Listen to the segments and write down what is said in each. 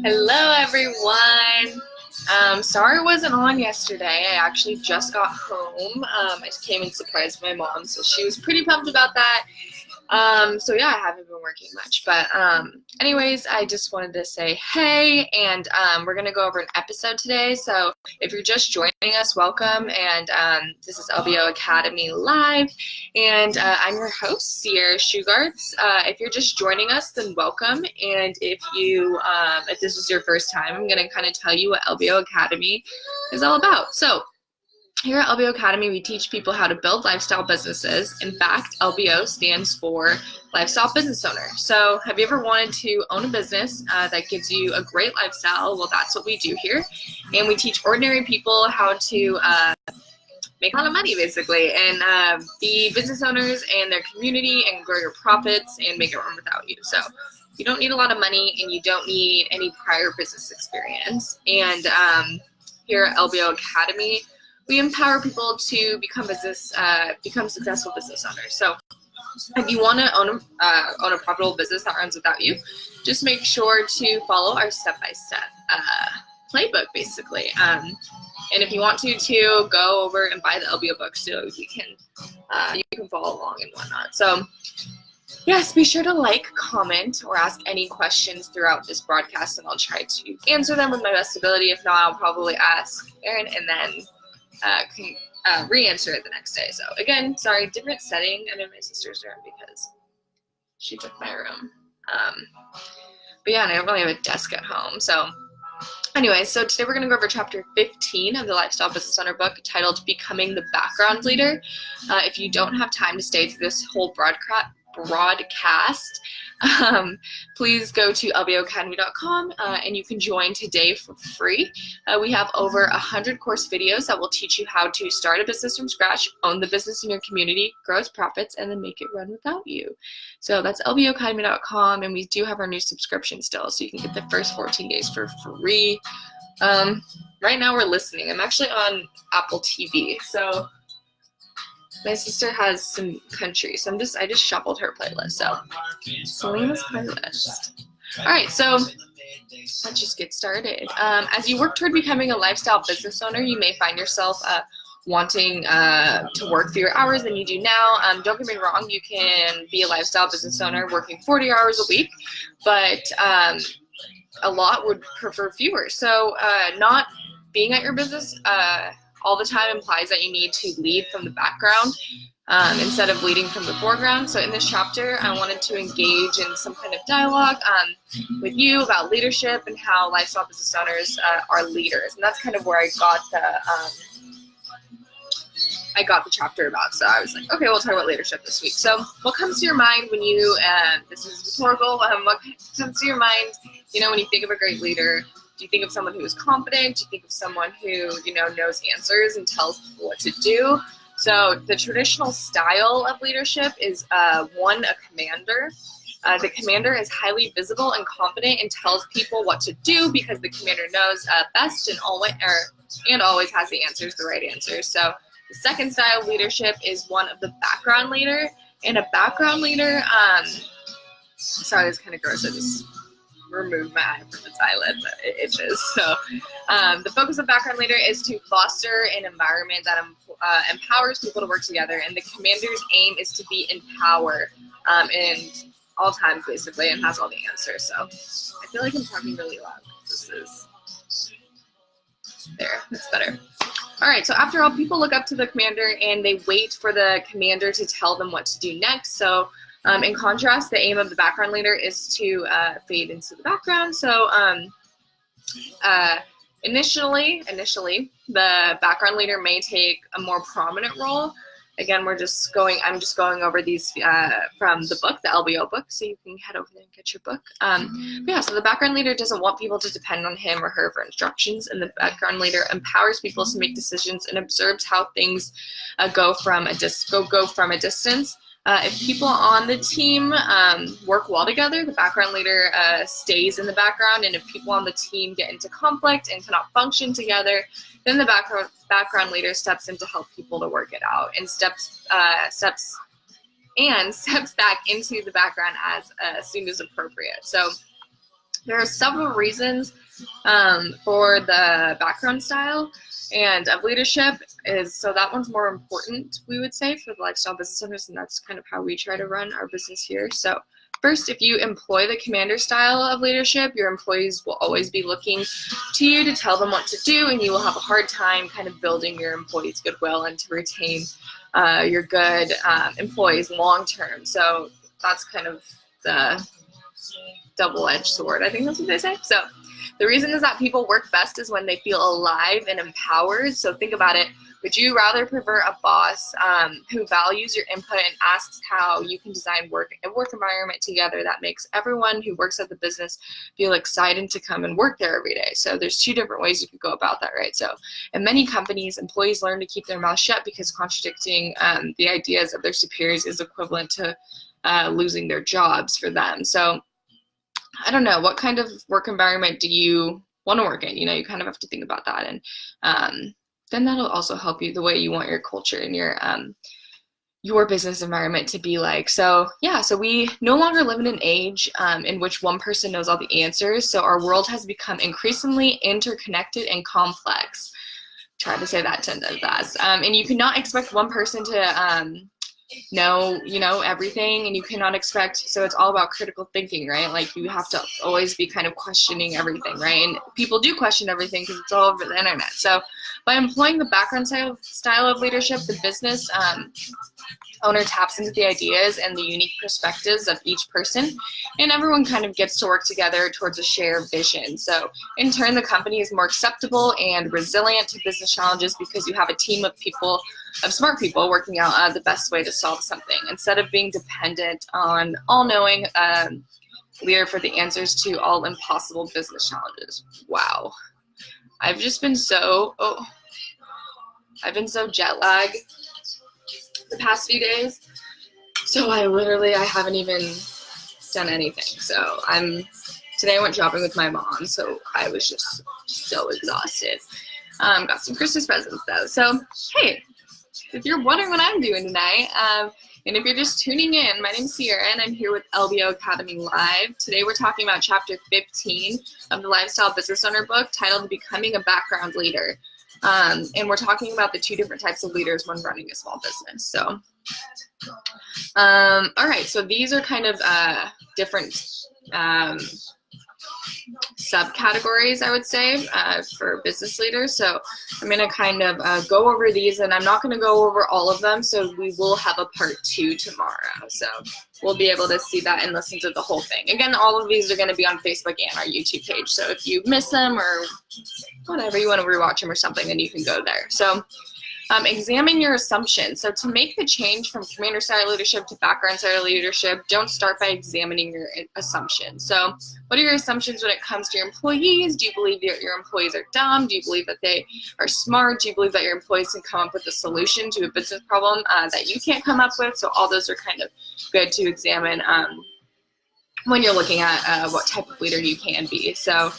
Hello, everyone. Sorry I wasn't on yesterday. I actually just got home. I just came and surprised my mom, so she was pretty pumped about that. So yeah, I haven't been working much, but anyways, I just wanted to say hey, and we're gonna go over an episode today. So if you're just joining us, welcome, and this is LBO Academy Live, and I'm your host, Sierra Shugarts. If you're just joining us, then welcome, and if this is your first time, I'm gonna kind of tell you what LBO Academy is all about. So here at LBO Academy, we teach people how to build lifestyle businesses. In fact, LBO stands for Lifestyle Business Owner. So have you ever wanted to own a business that gives you a great lifestyle? Well, that's what we do here. And we teach ordinary people how to make a lot of money, basically, and be business owners in their community and grow your profits and make it run without you. So you don't need a lot of money and you don't need any prior business experience. And here at LBO Academy, we empower people to become successful business owners. So if you want to own a profitable business that runs without you, just make sure to follow our step-by-step playbook, basically. And if you want to go over and buy the LBO book so you can follow along and whatnot. So yes, be sure to like, comment, or ask any questions throughout this broadcast, and I'll try to answer them with my best ability. If not, I'll probably ask Erin and then re-answer it the next day. So again, sorry, different setting. I'm in my sister's room because she took my room. But yeah, and I don't really have a desk at home. So anyway, so today we're going to go over chapter 15 of the Lifestyle Business Owner book, titled Becoming the Background Leader. If you don't have time to stay through this whole broadcast, please go to lboacademy.com and you can join today for free. We have over 100 course videos that will teach you how to start a business from scratch, own the business in your community, grow its profits, and then make it run without you. So that's lboacademy.com, and we do have our new subscription still, so you can get the first 14 days for free. Right now we're listening. I'm actually on Apple TV, so my sister has some country, so I just shuffled her playlist. So Selena's playlist. All right, so let's just get started. As you work toward becoming a lifestyle business owner, you may find yourself wanting to work fewer hours than you do now. Don't get me wrong, you can be a lifestyle business owner working 40 hours a week, but a lot would prefer fewer. So not being at your business all the time implies that you need to lead from the background instead of leading from the foreground. So in this chapter, I wanted to engage in some kind of dialogue with you about leadership and how lifestyle business owners are leaders. And that's kind of where I got the chapter about. So I was like, okay, we'll talk about leadership this week. So what comes to your mind when you, this is rhetorical, what comes to your mind, when you think of a great leader? Do you think of someone who is confident? Do you think of someone who, knows answers and tells people what to do? So the traditional style of leadership is a commander. The commander is highly visible and confident and tells people what to do because the commander knows best and always has the right answers. So the second style of leadership is one of the background leader. And a background leader, sorry, it's kind of gross. I just remove my eye from its eyelid, but it itches. So the focus of background leader is to foster an environment that empowers people to work together, and the commander's aim is to be in power in all times, basically, and has all the answers. So I feel like I'm talking really loud. That's better. All right, so after all, people look up to the commander and they wait for the commander to tell them what to do next. So in contrast, the aim of the background leader is to fade into the background. So initially, the background leader may take a more prominent role. Again, I'm just going over these from the book, the LBO book, so you can head over there and get your book. So the background leader doesn't want people to depend on him or her for instructions, and the background leader empowers people to make decisions and observes how things go from a distance. If people on the team work well together, the background leader stays in the background, and if people on the team get into conflict and cannot function together, then the background leader steps in to help people to work it out and steps back into the background as soon as appropriate. So There are several reasons for the background style and of leadership so that one's more important, we would say, for the lifestyle business owners, and that's kind of how we try to run our business here. So first, if you employ the commander style of leadership, your employees will always be looking to you to tell them what to do, and you will have a hard time kind of building your employees' goodwill and to retain your good employees long term. So that's kind of the double-edged sword, I think that's what they say. So the reason is that people work best is when they feel alive and empowered. So think about it. Would you rather prefer a boss who values your input and asks how you can design a work environment together that makes everyone who works at the business feel excited to come and work there every day? So there's two different ways you could go about that, right? So in many companies, employees learn to keep their mouth shut because contradicting the ideas of their superiors is equivalent to losing their jobs for them. So I don't know, what kind of work environment do you want to work in? You know, you kind of have to think about that, and then that'll also help you the way you want your culture and your business environment to be like. So yeah, so we no longer live in an age in which one person knows all the answers. So our world has become increasingly interconnected and complex. Try to say that 10 times fast. And you cannot expect one person to know everything, and you cannot expect, so it's all about critical thinking, right? Like you have to always be kind of questioning everything, right? And people do question everything because it's all over the internet. So by employing the background style of leadership, the business owner taps into the ideas and the unique perspectives of each person, and everyone kind of gets to work together towards a shared vision. So in turn, the company is more acceptable and resilient to business challenges because you have a team of smart people working out the best way to solve something, instead of being dependent on all-knowing leader for the answers to all impossible business challenges. Wow. I've been so jet lagged the past few days. So I haven't even done anything. So today I went shopping with my mom, so I was just so exhausted. Got some Christmas presents though. So hey, if you're wondering what I'm doing tonight, and if you're just tuning in, my name's Sierra, and I'm here with LBO Academy Live. Today we're talking about chapter 15 of the Lifestyle Business Owner book, titled Becoming a Background Leader. And we're talking about the two different types of leaders when running a small business. So, all right, so these are kind of different subcategories, I would say, for business leaders. So I'm going to kind of go over these, and I'm not going to go over all of them, so we will have a part 2 tomorrow. So we'll be able to see that and listen to the whole thing. Again, all of these are going to be on Facebook and our YouTube page. So if you miss them or whatever, you want to rewatch them or something, then you can go there. So examine your assumptions. So to make the change from commander style leadership to background style leadership, don't start by examining your assumptions. So what are your assumptions when it comes to your employees? Do you believe that your employees are dumb? Do you believe that they are smart? Do you believe that your employees can come up with a solution to a business problem that you can't come up with? So all those are kind of good to examine when you're looking at what type of leader you can be. So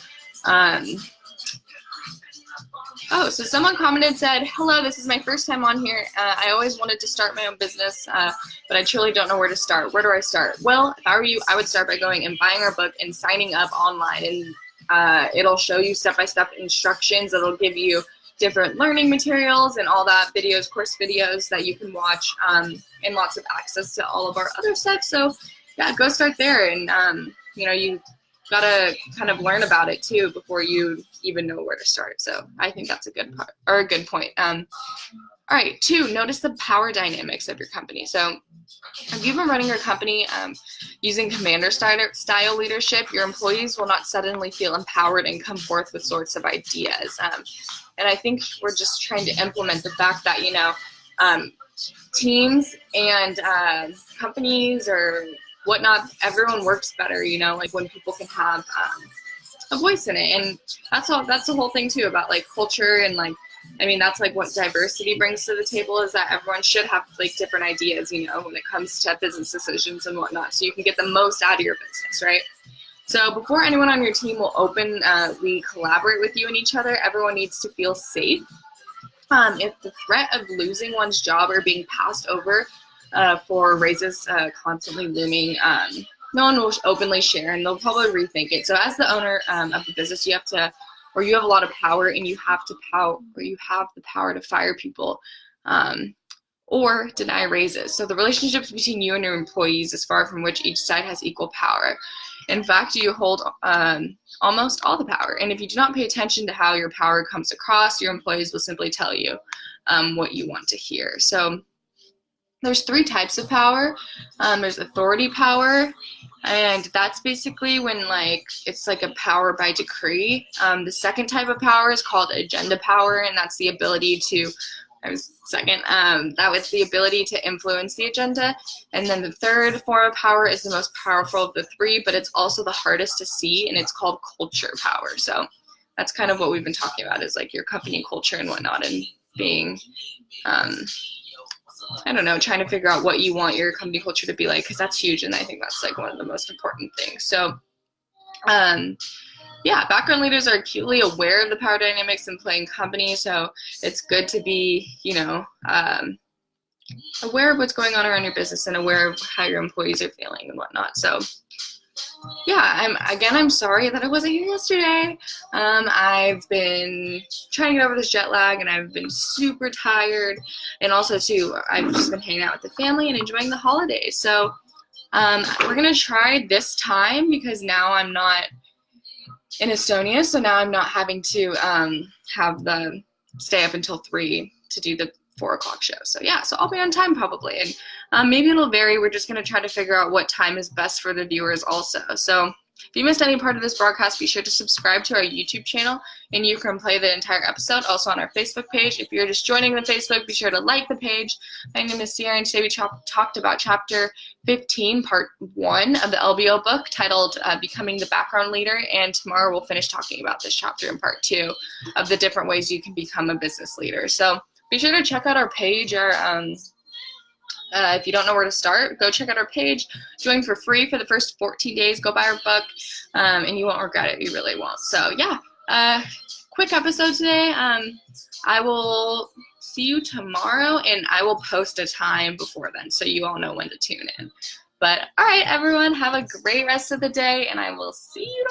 so someone commented, said, hello, this is my first time on here. I always wanted to start my own business, but I truly don't know where to start. Where do I start? Well, if I were you, I would start by going and buying our book and signing up online. And it'll show you step-by-step instructions. It'll give you different learning materials and all that, videos, course videos that you can watch, and lots of access to all of our other stuff. So yeah, go start there. And, you gotta kind of learn about it too before you even know where to start. So I think that's a good part, or a good point. All right, 2, notice the power dynamics of your company. So if you've been running your company using commander style leadership, your employees will not suddenly feel empowered and come forth with sorts of ideas. And I think we're just trying to implement the fact that, teams and companies or whatnot, everyone works better, like when people can have a voice in it. And that's the whole thing too about like culture and that's like what diversity brings to the table, is that everyone should have like different ideas, when it comes to business decisions and whatnot, so you can get the most out of your business, right? So before anyone on your team will openly collaborate with you and each other, everyone needs to feel safe. If the threat of losing one's job or being passed over for raises constantly looming no one will openly share, and they'll probably rethink it. So as the owner of the business, you have to, or you have a lot of power, and you have the power to fire people or deny raises. So the relationships between you and your employees is far from which each side has equal power. In fact, you hold almost all the power. And if you do not pay attention to how your power comes across, your employees will simply tell you what you want to hear. So there's 3 types of power. There's authority power, and that's basically when it's like a power by decree. The second type of power is called agenda power, and that's the ability to, that was the ability to influence the agenda. And then the third form of power is the most powerful of the 3, but it's also the hardest to see, and it's called culture power. So that's kind of what we've been talking about, is like your company culture and whatnot, and being I don't know, trying to figure out what you want your company culture to be like, because that's huge, and I think that's like one of the most important things. So yeah, background leaders are acutely aware of the power dynamics in playing company, so it's good to be, aware of what's going on around your business and aware of how your employees are feeling and whatnot. So yeah, I'm sorry that I wasn't here yesterday. I've been trying to get over this jet lag, and I've been super tired, and also too, I've just been hanging out with the family and enjoying the holidays. So we're gonna try this time, because now I'm not in Estonia, so now I'm not having to stay up until 3 to do the 4 o'clock show. So yeah, so I'll be on time probably, and maybe it'll vary. We're just going to try to figure out what time is best for the viewers also. So if you missed any part of this broadcast, be sure to subscribe to our YouTube channel, and you can play the entire episode also on our Facebook page. If you're just joining the Facebook, be sure to like the page. My name is Sierra, and today we talked about chapter 15, part 1 of the LBO book, titled Becoming the Background Leader, and tomorrow we'll finish talking about this chapter in part 2 of the different ways you can become a business leader. So be sure to check out our page. If you don't know where to start, go check out our page. Join for free for the first 14 days. Go buy our book, and you won't regret it. You really won't. So yeah, quick episode today. I will see you tomorrow, and I will post a time before then, so you all know when to tune in. But all right, everyone, have a great rest of the day, and I will see you tomorrow.